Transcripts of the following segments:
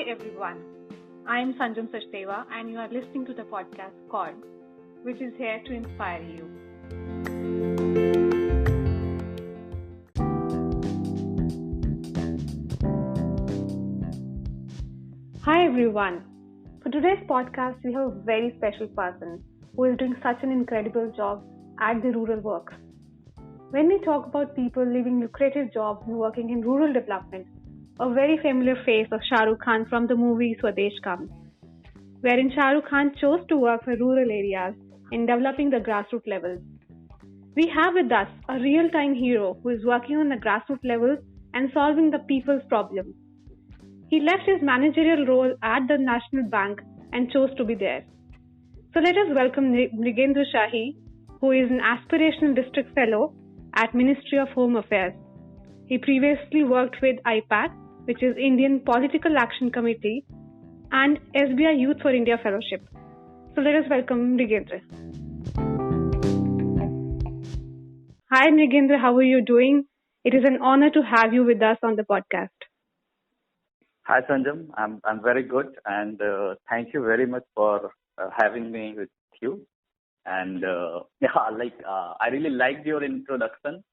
everyone. I am Sanjam Sachdeva and you are listening to the podcast called which is here to inspire you. Hi everyone. For today's podcast, we have a very special person who is doing such an incredible job at the rural works. When we talk about people leaving lucrative jobs and working in rural development, a very familiar face of Shah Rukh Khan from the movie Swadesh comes, wherein Shah Rukh Khan chose to work for rural areas in developing the grassroots levels. We have with us a real-time hero who is working on the grassroots levels and solving the people's problems. He left his managerial role at the National Bank and chose to be there. So let us welcome Mrigendra Shahi, who is an aspirational district fellow at Ministry of Home Affairs. He previously worked with IPAC, which is Indian Political Action Committee, and SBI Youth for India Fellowship. So let us welcome Mrigendra. Hi Mrigendra, how are you doing? It is an honor to have you with us on the podcast. Hi Sanjam, I'm very good, and thank you very much for having me with you. And I really liked your introduction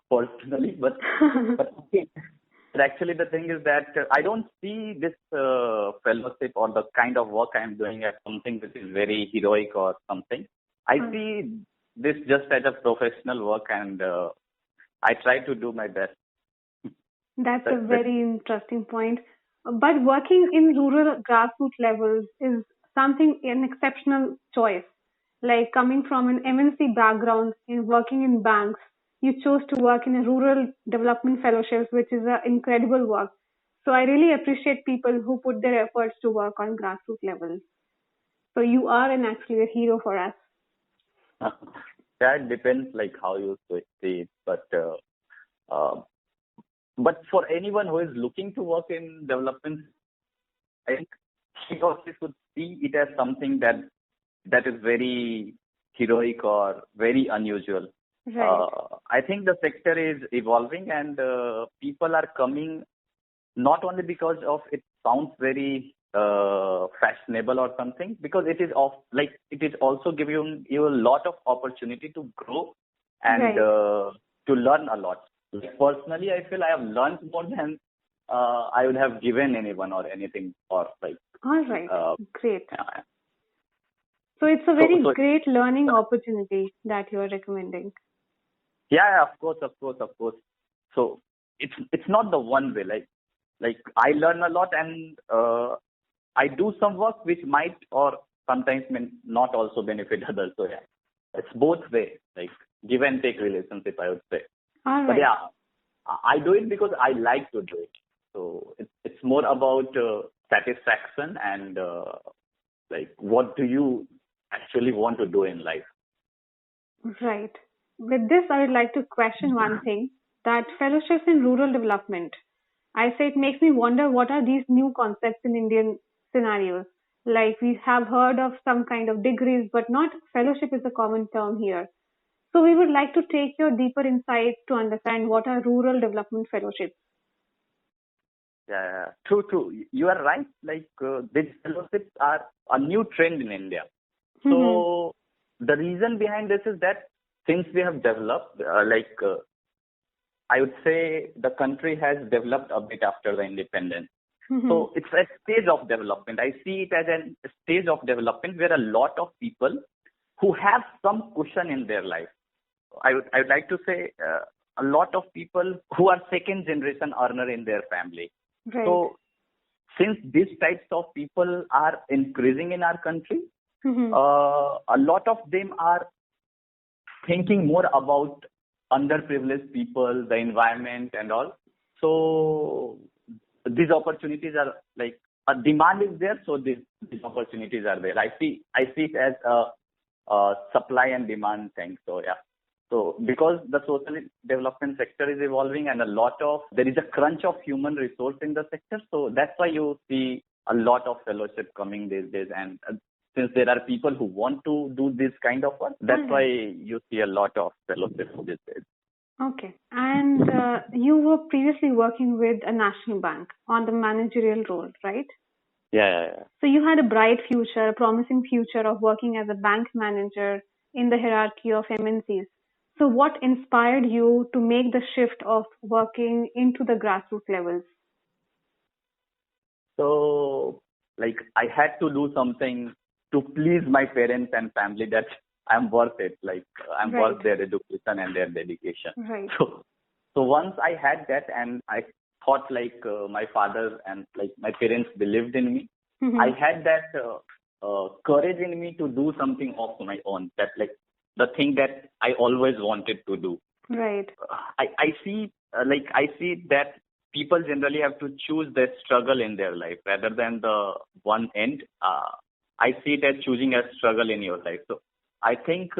personally, but actually the thing is that I don't see this fellowship or the kind of work I am doing as something which is very heroic or something. I see this just as a professional work, and I try to do my best. That's a very interesting point. But working in rural grassroots levels is an exceptional choice. Like coming from an MNC background in working in banks, you chose to work in a rural development fellowship, which is an incredible work. So I really appreciate people who put their efforts to work on grassroots levels. So you are actually a hero for us. That depends like how you see it, but for anyone who is looking to work in development, I think he or she should see it as something that is very heroic or very unusual. Right. I think the sector is evolving, and people are coming not only because of it sounds very fashionable or something, because it is also giving you a lot of opportunity to grow and to learn a lot. Like personally, I feel I have learned more than I would have given anyone or anything or like. All right. Great. So it's a very great learning opportunity that you are recommending. Yeah, of course. So it's not the one way. Like I learn a lot, and I do some work which might or sometimes may not also benefit others. So yeah, it's both way, like give and take relationship, I would say. All right. But yeah, I do it because I like to do it. So it's more about satisfaction and like what do you actually want to do in life. Right. With this, I would like to question one thing, that fellowships in rural development. I say it makes me wonder what are these new concepts in Indian scenarios. Like we have heard of some kind of degrees, but not fellowship is a common term here. So we would like to take your deeper insights to understand what are rural development fellowships. Yeah, true. You are right. Like these fellowships are a new trend in India. So the reason behind this is that since we have developed, I would say the country has developed a bit after the independence. So it's a stage of development. I see it as a stage of development where a lot of people who have some cushion in their life. I would like to say a lot of people who are second generation earner in their family. Right. So since these types of people are increasing in our country, a lot of them are thinking more about underprivileged people, the environment and all. So these opportunities are like a demand is there, so these opportunities are there. I see it as a supply and demand thing. So yeah. So because the social development sector is evolving and there is a crunch of human resource in the sector. So that's why you see a lot of fellowship coming these days. And since there are people who want to do this kind of work, that's why you see a lot of fellowship these days. Okay. And you were previously working with a national bank on the managerial role, right? Yeah. So you had a bright future, a promising future of working as a bank manager in the hierarchy of MNCs. So what inspired you to make the shift of working into the grassroots levels? So, like, I had to do something to please my parents and family that I'm worth it. Like, I'm Right. worth their education and their dedication. Right. So once I had that, and I thought like my father and like my parents believed in me, Mhm. I had that courage in me to do something of my own. That like the thing that I always wanted to do. Right. I see I see that people generally have to choose their struggle in their life rather than the one end. I see it as choosing a struggle in your life. So I think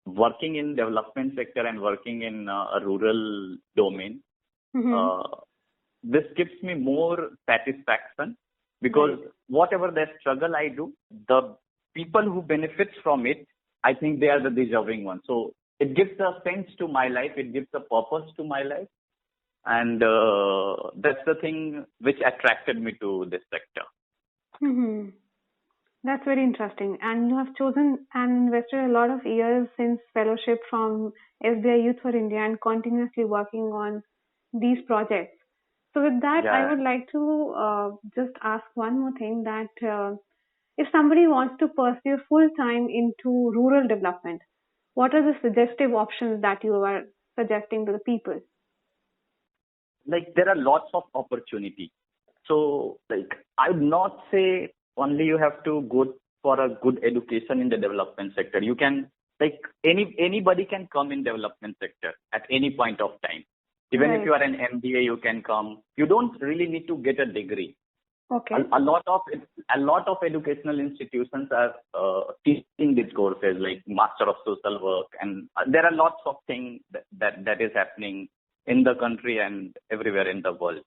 working in development sector and working in a rural domain, Mhm. this gives me more satisfaction because Right. whatever the struggle I do, the people who benefits from it, I think they are the deserving ones. So it gives a sense to my life. It gives a purpose to my life. And that's the thing which attracted me to this sector. Mhm. That's very interesting. And you have chosen and invested a lot of years since fellowship from SBI Youth for India and continuously working on these projects. So with that, I Yeah. would like to just ask one more thing that if somebody wants to pursue full time into rural development, what are the suggestive options that you are suggesting to the people? Like there are lots of opportunity. So like I would not say only you have to go for a good education in the development sector. You can like anybody can come in development sector at any point of time. Even if Right. you are an MBA, you can come. You don't really need to get a degree. Okay. A lot of educational institutions are teaching these courses like Master of Social Work, and there are lots of things that is happening in the country and everywhere in the world.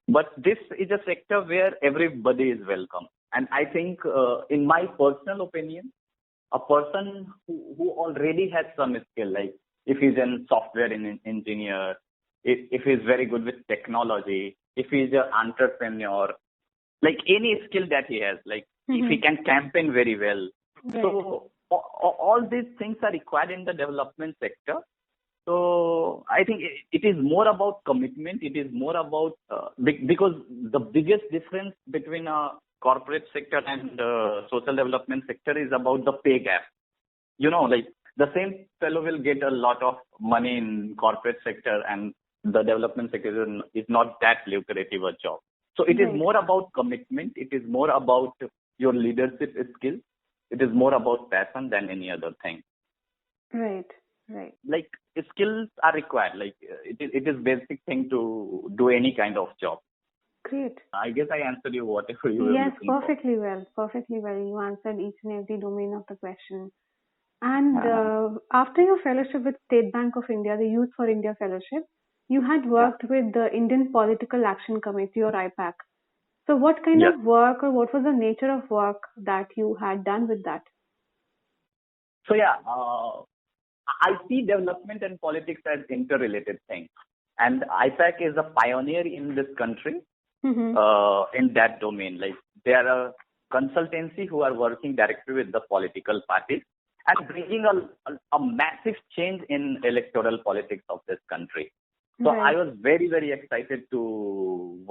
But this is a sector where everybody is welcome, and I think, in my personal opinion, a person who already has some skill, like if he's a software engineer, if he's very good with technology, if he's an entrepreneur, like any skill that he has, like if he Mhm. can campaign very well. Right. So all these things are required in the development sector. So I think it is more about commitment. It is more about because the biggest difference between a corporate sector and social development sector is about the pay gap. Like the same fellow will get a lot of money in corporate sector, and the development sector is not that lucrative a job. So it is Right. more about commitment. It is more about your leadership skills. It is more about passion than any other thing. Right. Right. Like skills are required. Like it is basic thing to do any kind of job. Great. I guess I answered you whatever you were Yes, looking for. perfectly well. Perfectly well. You answered each and every domain of the question. And Uh, after your fellowship with State Bank of India, the Youth for India Fellowship, you had yeah. worked with the Indian Political Action Committee or IPAC. So, what kind Yes. of work or what was the nature of work that you had done with that? So yeah. I see development and politics as interrelated things. And IPAC is a pioneer in this country Mm-hmm. in that domain. Like they are a consultancy who are working directly with the political parties and bringing a massive change in electoral politics of this country. So I Right. was very, very excited to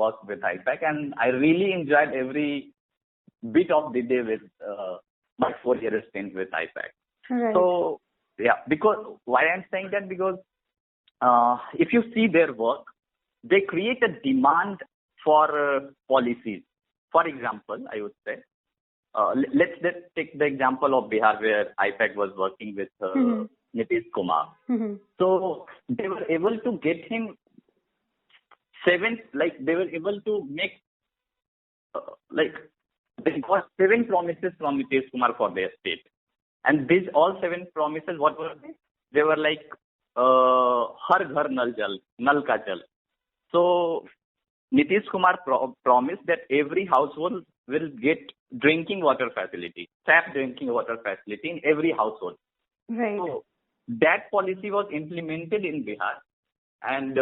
work with IPAC, and I really enjoyed every bit of the day with my 4 year stint with IPAC. Right. So yeah, because why I'm saying that, because if you see their work, they create a demand for policies. For example, I would say, let's take the example of Bihar, where IPAC was working with Mm-hmm. Nitish Kumar. Mm-hmm. So they were able to get him they were able to make like they got 7 promises from Nitish Kumar for their state. And these all 7 promises, what were they? They were like, Har Ghar Nal Ka Jal. So Nitish Kumar promised that every household will get drinking water facility, tap drinking water facility in every household. Right. So that policy was implemented in Bihar. And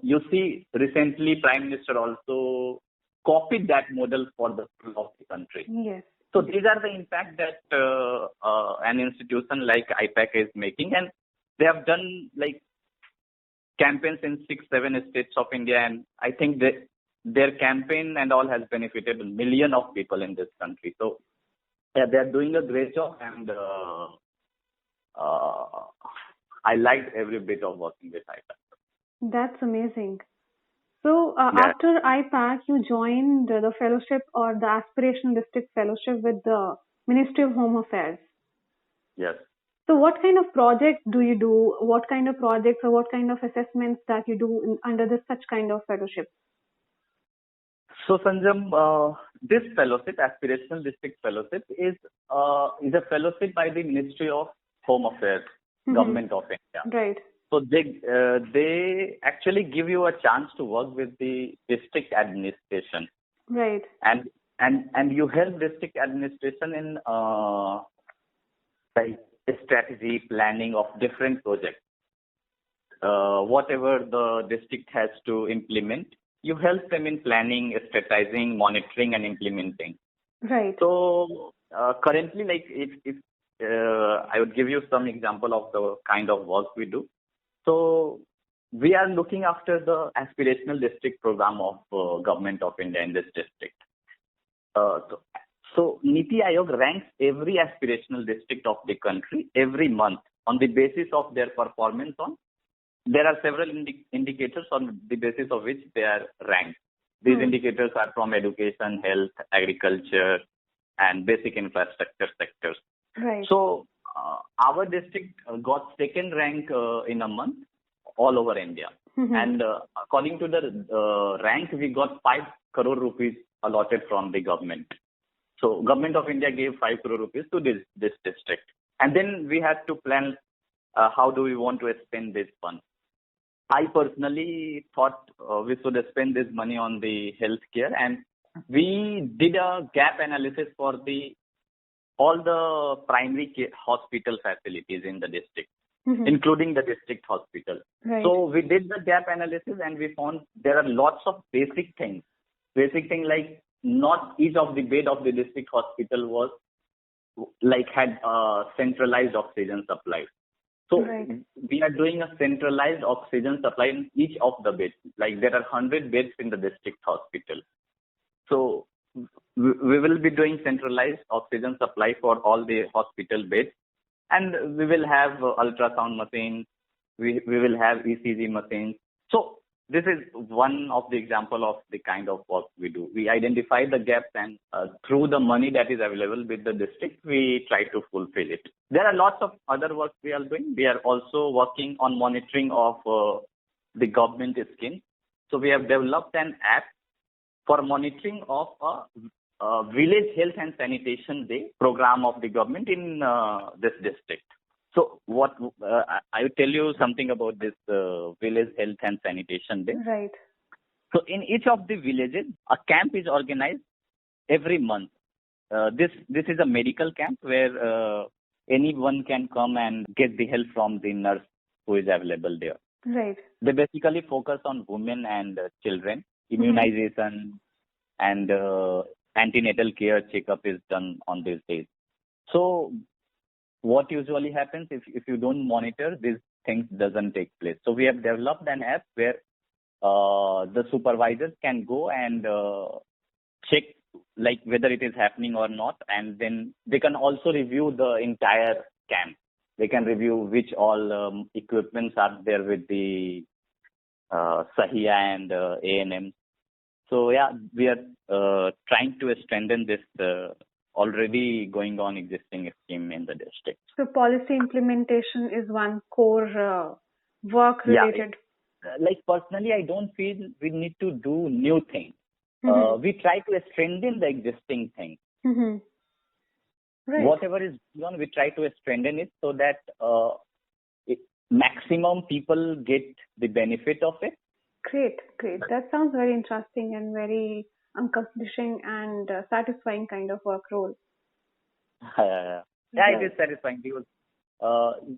you see, recently Prime Minister also copied that model for the whole of the country. Yes. So these are the impact that an institution like IPAC is making, and they have done like campaigns in 6-7 states of India, and I think that their campaign and all has benefited a million of people in this country. So yeah, they are doing a great job, and I liked every bit of working with IPAC. That's amazing. So Yeah. after IPAC, you joined the fellowship or the Aspirational District Fellowship with the Ministry of Home Affairs. Yes. So what kind of projects do you do? What kind of projects or what kind of assessments that you do under this such kind of fellowship? So Sanjam, this fellowship, Aspirational District Fellowship, is a fellowship by the Ministry of Home Affairs, Government of India. Right. So they actually give you a chance to work with the district administration. Right. And you help district administration in like strategy planning of different projects. Whatever the district has to implement, you help them in planning, strategizing, monitoring, and implementing. Right. So currently, like if I would give you some example of the kind of work we do. So we are looking after the aspirational district program of Government of India in this district. So Niti Aayog ranks every aspirational district of the country every month on the basis of their performance on. There are several indicators on the basis of which they are ranked. These indicators are from education, health, agriculture, and basic infrastructure sectors. Right. So our district got second rank in a month all over India. And according to the rank, we got 5 crore rupees allotted from the government. So Government of India gave 5 crore rupees to this district. And then we had to plan how do we want to spend this fund. I personally thought we should spend this money on the healthcare, and we did a gap analysis for all the primary hospital facilities in the district, including the district hospital. Right. So we did the gap analysis, and we found there are lots of basic things. Basic thing like not each of the bed of the district hospital had centralized oxygen supply. So we are doing a centralized oxygen supply in each of the beds. Like there are 100 beds in the district hospital. So we will be doing centralized oxygen supply for all the hospital beds. And we will have ultrasound machines. We will have ECG machines. So this is one of the example of the kind of work we do. We identify the gaps, and through the money that is available with the district, we try to fulfill it. There are lots of other work we are doing. We are also working on monitoring of the government schemes. So we have developed an app for monitoring of a village health and sanitation day program of the government in this district. So what I will tell you something about this village health and sanitation day. Right. So in each of the villages, a camp is organized every month. This is a medical camp where anyone can come and get the help from the nurse who is available there. Right. They basically focus on women and children. Immunization and antenatal care checkup is done on these days. So what usually happens if you don't monitor, these things doesn't take place. So we have developed an app where the supervisors can go and check like whether it is happening or not, and then they can also review the entire camp. They can review which all equipments are there with the Sahiya and ANM. So yeah, we are trying to strengthen this already going on existing scheme in the district. So policy implementation is one core work related. Yeah. Like personally, I don't feel we need to do new things. We try to strengthen the existing thing. Right. Whatever is going on, we try to strengthen it so that maximum people get the benefit of it. Great. That sounds very interesting and very accomplishing and satisfying kind of work role. Yeah, it is satisfying because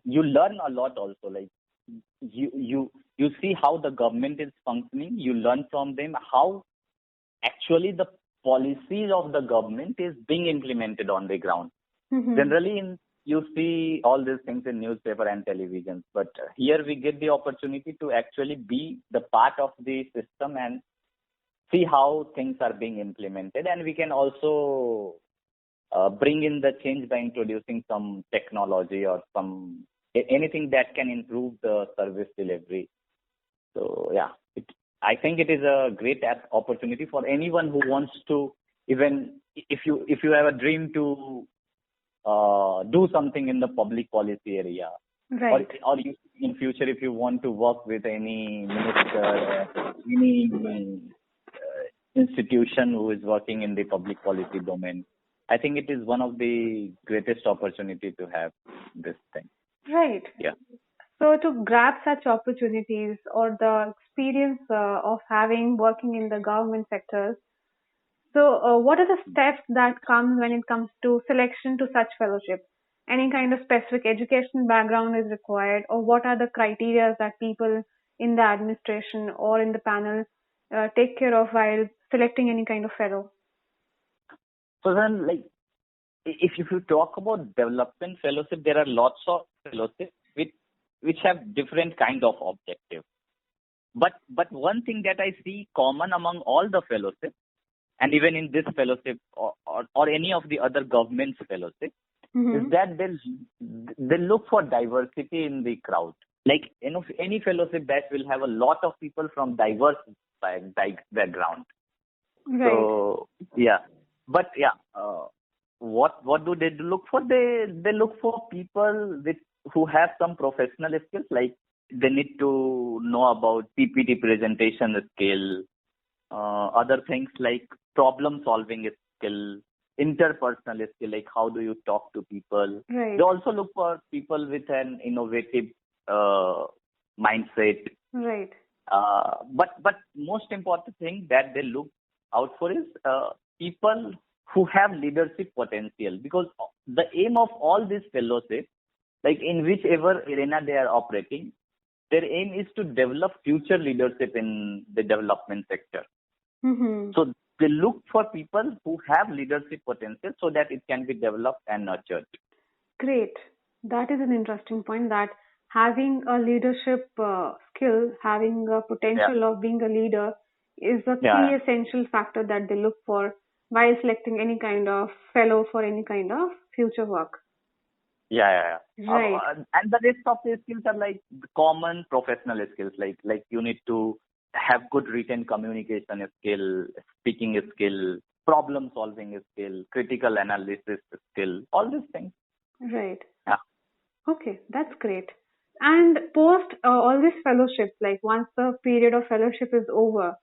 you learn a lot also. Like you see how the government is functioning. You learn from them how actually the policies of the government is being implemented on the ground. Mm-hmm. Generally, you see all these things in newspaper and television, but here we get the opportunity to actually be the part of the system and see how things are being implemented, and we can also bring in the change by introducing some technology or anything that can improve the service delivery. So yeah, I think it is a great opportunity for anyone who wants to, even if you have a dream to do something in the public policy area, right, or you, in future, if you want to work with any minister, any institution who is working in the public policy domain, I think it is one of the greatest opportunity to have this thing. right. Yeah. So to grab such opportunities or the experience of having working in the government sectors, so what are the steps that come when it comes to selection to such fellowship? Any kind of specific education background is required, or what are the criteria that people in the administration or in the panel take care of while selecting any kind of fellow? So then, like, if you talk about development fellowship, there are lots of fellowships which have different kind of objectives. But one thing that I see common among all the fellowships, and even in this fellowship or any of the other government's fellowships, Mm-hmm. is that they look for diversity in the crowd. Like, any fellowship that will have a lot of people from diverse background. Right. So yeah, but yeah, what do they look for? They look for people who have some professional skills, like they need to know about PPT presentation skill, other things like problem solving skill, interpersonal skill, like how do you talk to people. Right. They also look for people with an innovative mindset. Right. But most important thing that they look out for is people who have leadership potential, because the aim of all these fellowships, like in whichever arena they are operating, their aim is to develop future leadership in the development sector. Mm-hmm. So they look for people who have leadership potential so that it can be developed and nurtured. Great. That is an interesting point, that having a leadership skill, having a potential of being a leader is a key essential factor that they look for while selecting any kind of fellow for any kind of future work. Yeah. Right. And the rest of the skills are like common professional skills, like you need to have good written communication skill, speaking skill, problem solving skill, critical analysis skill, all these things. Right. Yeah. Okay, that's great. And post all these fellowships, like once the period of fellowship is over,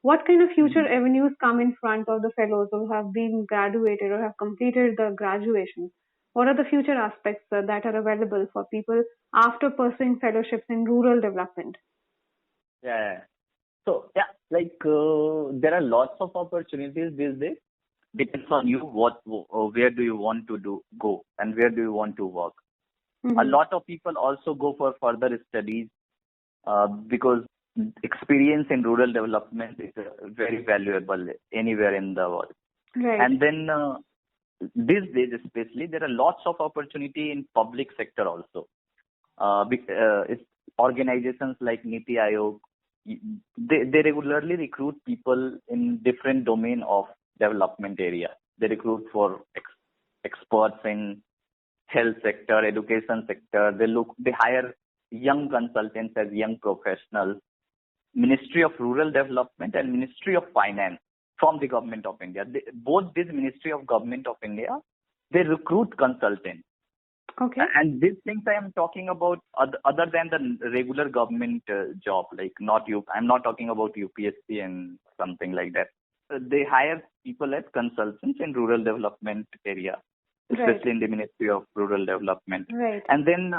what kind of future avenues come in front of the fellows who have been graduated or have completed the graduation? What are the future aspects that are available for people after pursuing fellowships in rural development? Yeah. So yeah, like there are lots of opportunities these days. Depends on you where do you want to go and where do you want to work. Mm-hmm. A lot of people also go for further studies because experience in rural development is very valuable anywhere in the world. Right. And then these days especially, there are lots of opportunity in public sector also. It's organizations like Niti Aayog, they regularly recruit people in different domain of development area. They recruit for experts in health sector, education sector. They hire young consultants as young professionals. Ministry of Rural Development and Ministry of Finance from the Government of India. Both these Ministry of Government of India, they recruit consultants. Okay. And these things I am talking about other than the regular government job, like I'm not talking about UPSC and something like that. They hire people as consultants in rural development area, especially in the Ministry of Rural Development. Right. And then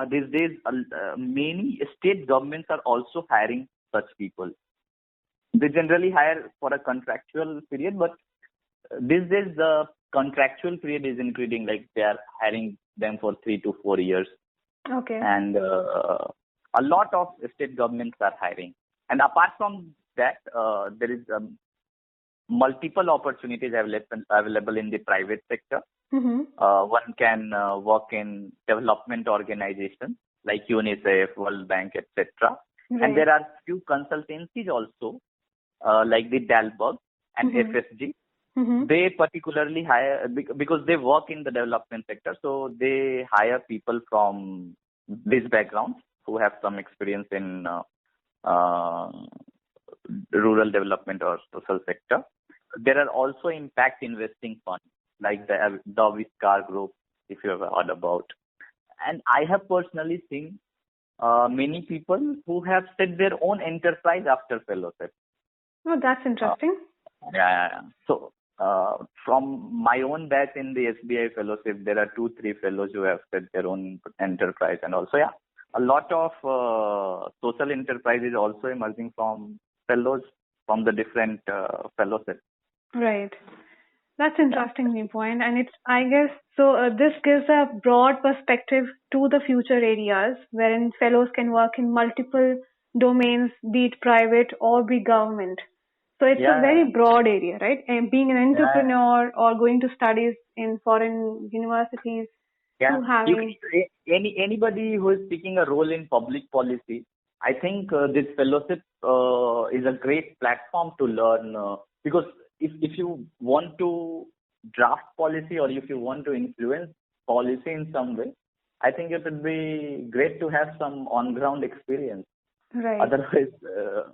these days, many state governments are also hiring such people. They generally hire for a contractual period, but these days the contractual period is increasing, like they are hiring them for 3 to 4 years. Okay. And a lot of state governments are hiring. And apart from that, there is multiple opportunities available in the private sector. One can work in development organizations like UNICEF, World Bank, etc. Right. And there are few consultancies also, like the Dalberg and FSG. They particularly hire, because they work in the development sector, so they hire people from these backgrounds who have some experience in rural development or social sector. There are also impact investing funds like the Aviskar Group, if you have heard about. And I have personally seen many people who have set their own enterprise after fellowship. Oh, that's interesting. Yeah. So from my own batch in the SBI fellowship, there are 2-3 fellows who have set their own enterprise, and also a lot of social enterprises also emerging from fellows from the different fellowships. Right. That's interesting viewpoint, and it's, I guess, so this gives a broad perspective to the future areas wherein fellows can work in multiple domains, be it private or be government. So it's a very broad area, right? And being an entrepreneur or going to studies in foreign universities. Yeah. Anybody who is taking a role in public policy, I think this fellowship is a great platform to learn, because if you want to draft policy or if you want to influence policy in some way, I think it would be great to have some on-ground experience. Right. Otherwise,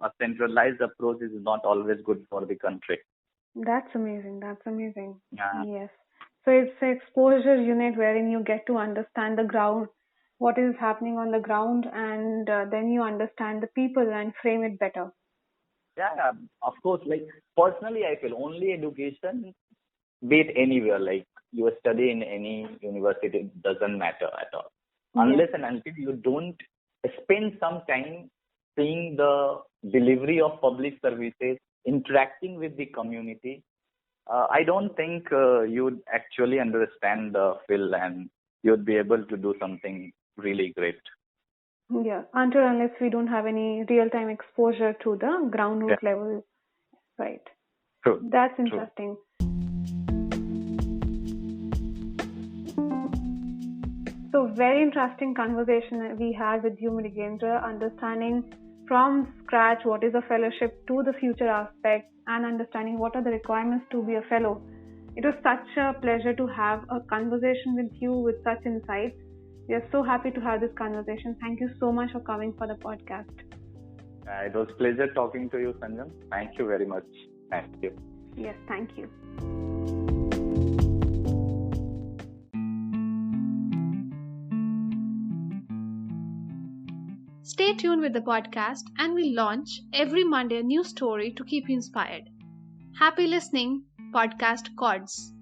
a centralized approach is not always good for the country. That's amazing. Yeah. Yes. So it's an exposure unit wherein you get to understand the ground, what is happening on the ground, and then you understand the people and frame it better. Yeah, of course. Like personally, I feel only education, be it anywhere, like you study in any university, it doesn't matter at all. Unless and until you don't spend some time seeing the delivery of public services, interacting with the community, I don't think you would actually understand the field and you would be able to do something really great. Yeah, unless we don't have any real-time exposure to the ground root level. Right. True. That's interesting. So very interesting conversation we had with you, Mrigendra, understanding from scratch what is a fellowship to the future aspect and understanding what are the requirements to be a fellow. It was such a pleasure to have a conversation with you with such insights. We are so happy to have this conversation. Thank you so much for coming for the podcast. It was a pleasure talking to you, Sanjam. Thank you very much. Thank you. Yes, thank you. Stay tuned with the podcast, and we launch every Monday a new story to keep you inspired. Happy listening, Podcast Chords.